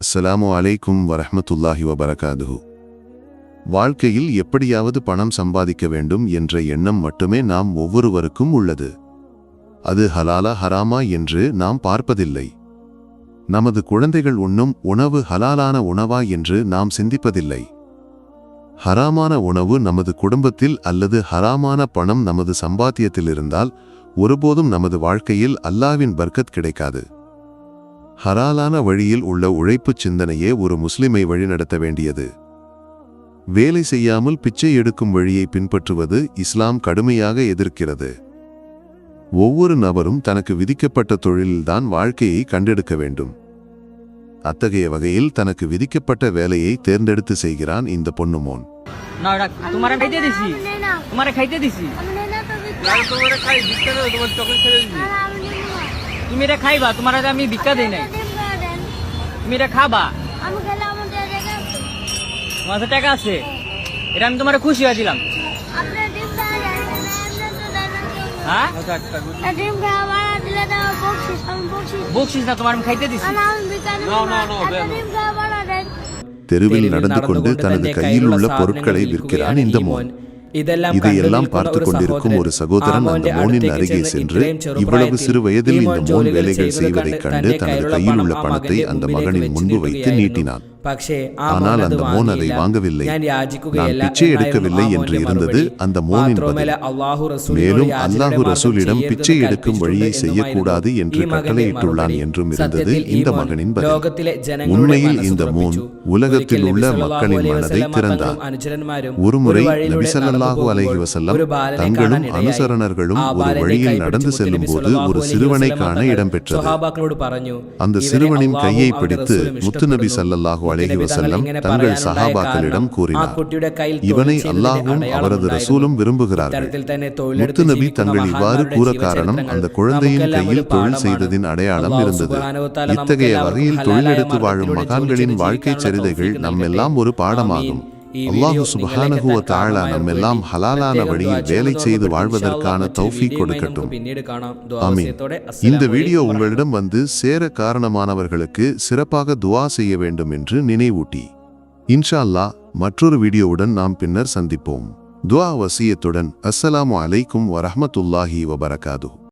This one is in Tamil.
அஸ்ஸலாமு அலைக்கும் வரஹ்மத்துல்லாஹி வபரகாதுஹு. வாழ்க்கையில் எப்படியாவது பணம் சம்பாதிக்க வேண்டும் என்ற எண்ணம் மட்டுமே நாம் ஒவ்வொருவருக்கும் உள்ளது. அது ஹலாலா ஹராமா என்று நாம் பார்ப்பதில்லை. நமது குழந்தைகள் உண்ணும் உணவு ஹலாலான உணவா என்று நாம் சிந்திப்பதில்லை. ஹராமான உணவு நமது குடும்பத்தில் அல்லது ஹராமான பணம் நமது சம்பாத்தியத்தில் இருந்தால் ஒருபோதும் நமது வாழ்க்கையில் அல்லாஹ்வின் பர்க்கத் கிடைக்காது. ஹலாலான வழியில் உள்ள உழைப்புச் சிந்தனையே ஒரு முஸ்லிமை வழிநடத்த வேண்டியது. வேலை செய்யாமல் பிச்சை எடுக்கும் வழியை பின்பற்றுவது இஸ்லாம் கடுமையாக எதிர்க்கிறது. ஒவ்வொரு நபரும் தனக்கு விதிக்கப்பட்ட தொழிலில்தான் வாழ்க்கையை கண்டெடுக்க வேண்டும். அத்தகைய வகையில் தனக்கு விதிக்கப்பட்ட வேலையை தேர்ந்தெடுத்து செய்கிறான் இந்த பொன்னுமோன். তুমি এটা খাইবা, তোমার আমি ভিক্ষা দেই নাই, তুমি এটা খাবা, তোমার টাকা আছে, এটা আমি তোমার খুশি হয়েছিলাম। হ্যাঁ বকশিস না, তোমার আমি খাইতে দিছি। தெருவில் நடந்து கொண்டு தனது கையில் உள்ள பொருட்களை விற்கிறான் இந்த மோன். இதையெல்லாம் பார்த்து கொண்டிருக்கும் ஒரு சகோதரன் அந்த மோனின் அருகே சென்று இவ்வளவு சிறு வயதில் இந்த மோன் வேலைகள் செய்வதைக் கண்டு தனது கையில் உள்ள பணத்தை அந்த மகனின் முன்பு வைத்து நீட்டினான். ஆனால் அந்த மோன் அதை வாங்கவில்லை. நான் பிச்சை எடுக்கவில்லை என்று இருந்தது அந்த மோனின் பதில். மேலும் அல்லாஹு ரசூலிடம் பிச்சை எடுக்கும் வழியை செய்யக்கூடாது என்று கட்டளையிட்டுள்ளான் என்றும் இருந்தது இந்த மகனின் பதில். உண்மையில் இந்த மோன் உலகத்தில் உள்ள மக்களின் மனதை திறந்தார். ஒருமுறை நபி ஸல்லல்லாஹு அலைஹி வஸல்லம் தங்களும் அனுசரணர்களும் ஒரு வழியில் நடந்து செல்லும் போது ஒரு சிறுவனை காண இடம்பெற்றது. அந்த சிறுவனின் கையை பிடித்து முத்து நபி ஸல்லல்லாஹு அலைஹி வஸல்லம் தங்கள் சஹாபாக்களிடம் கூறினார், இவனை அல்லாஹ்வும் அவரது ரசூலும் விரும்புகிறார்கள். முத்து நபி தங்கள் இவ்வாறு கூற காரணம் அந்த குழந்தையின் கையில் தொழில் செய்ததின் அடையாளம் இருந்தது. இத்தகைய வகையில் தொழிலெடுத்து வாழும் மகான்களின் வாழ்க்கை சரிதைகள் நம்மெல்லாம் ஒரு பாடமாகும். அல்லாஹு சுப்ஹானஹு வ தஆலா நம்மெல்லாம் ஹலாலான வழியில் வேலை செய்து வாழ்வதற்கான தௌஃபீக் கொடுக்கட்டும். ஆமீன். இந்த வீடியோ உங்களிடம் வந்து சேர காரணமானவர்களுக்கு சிறப்பாக துஆ செய்ய வேண்டும் என்று நினைவூட்டி, இன்ஷா அல்லாஹ் மற்றொரு வீடியோவுடன் நாம் பின்னர் சந்திப்போம். துஆ வசியத்துடன் அஸ்ஸலாமு அலைக்கும் வரஹ்மத்துல்லாஹி வபரகாதுஹு.